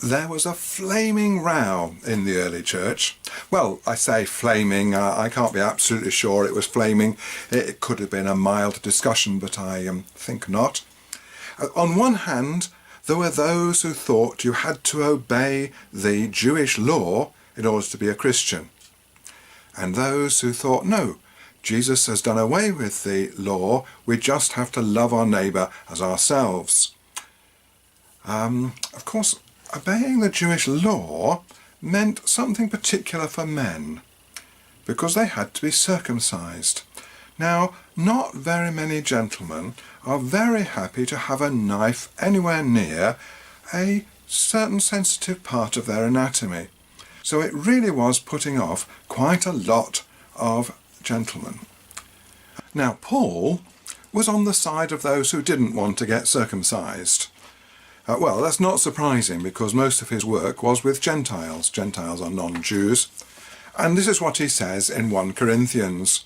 there was a flaming row in the early church. Well, I say flaming, I can't be absolutely sure it was flaming. It could have been a mild discussion, but I think not. On one hand, there were those who thought you had to obey the Jewish law in order to be a Christian. And those who thought, no, Jesus has done away with the law, we just have to love our neighbour as ourselves. Of course, obeying the Jewish law meant something particular for men, because they had to be circumcised. Now, not very many gentlemen are very happy to have a knife anywhere near a certain sensitive part of their anatomy. So it really was putting off quite a lot of gentlemen. Now, Paul was on the side of those who didn't want to get circumcised. Well, that's not surprising, because most of his work was with Gentiles. Gentiles are non-Jews. And this is what he says in 1 Corinthians.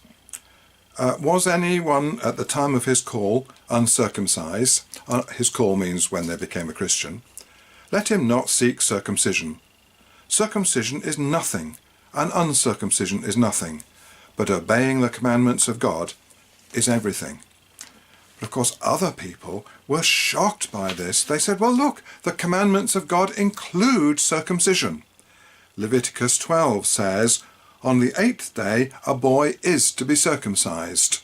Was anyone at the time of his call uncircumcised? His call means when they became a Christian. Let him not seek circumcision. Circumcision is nothing, and uncircumcision is nothing. But obeying the commandments of God is everything. But of course, other people were shocked by this. They said, well, look, the commandments of God include circumcision. Leviticus 12 says, on the 8th day a boy is to be circumcised.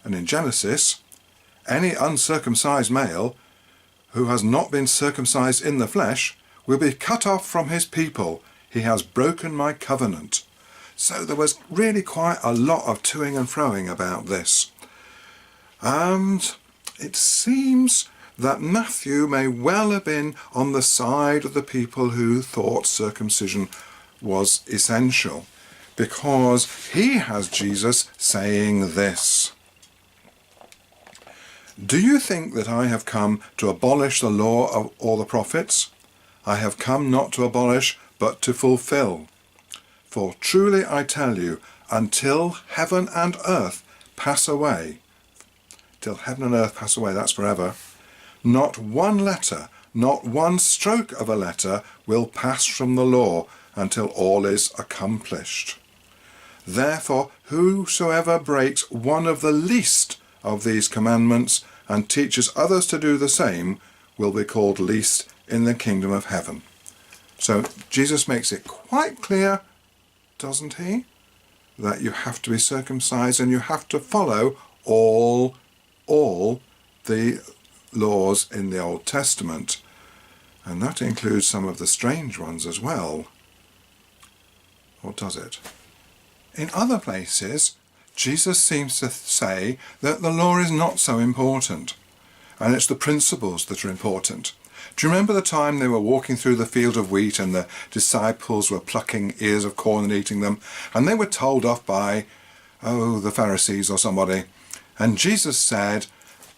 And in Genesis, any uncircumcised male who has not been circumcised in the flesh will be cut off from his people. He has broken my covenant. So there was really quite a lot of toing and froing about this. And it seems that Matthew may well have been on the side of the people who thought circumcision was essential, because he has Jesus saying this. Do you think that I have come to abolish the law of all the prophets? I have come not to abolish, but to fulfill. For truly I tell you, until heaven and earth pass away, till heaven and earth pass away, that's forever, not one letter, not one stroke of a letter will pass from the law until all is accomplished. Therefore, whosoever breaks one of the least of these commandments and teaches others to do the same will be called least in the kingdom of heaven. So Jesus makes it quite clear, doesn't he, that you have to be circumcised and you have to follow all the laws in the Old Testament. And that includes some of the strange ones as well. Or does it? In other places, Jesus seems to say that the law is not so important, and it's the principles that are important. Do you remember the time they were walking through the field of wheat and the disciples were plucking ears of corn and eating them, and they were told off by, the Pharisees or somebody, and Jesus said,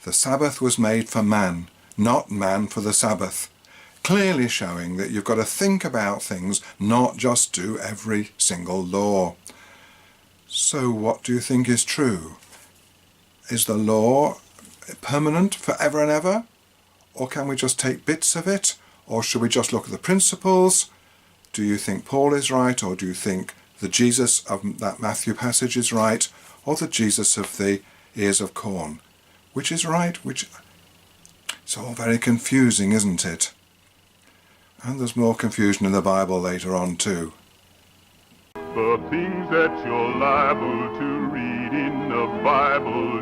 the Sabbath was made for man, not man for the Sabbath, clearly showing that you've got to think about things, not just do every single law. So what do you think is true? Is the law permanent forever and ever? Or can we just take bits of it? Or should we just look at the principles? Do you think Paul is right? Or do you think the Jesus of that Matthew passage is right? Or the Jesus of the ears of corn? Which is right? It's all very confusing, isn't it? And there's more confusion in the Bible later on too. The things that you're liable to read in the Bible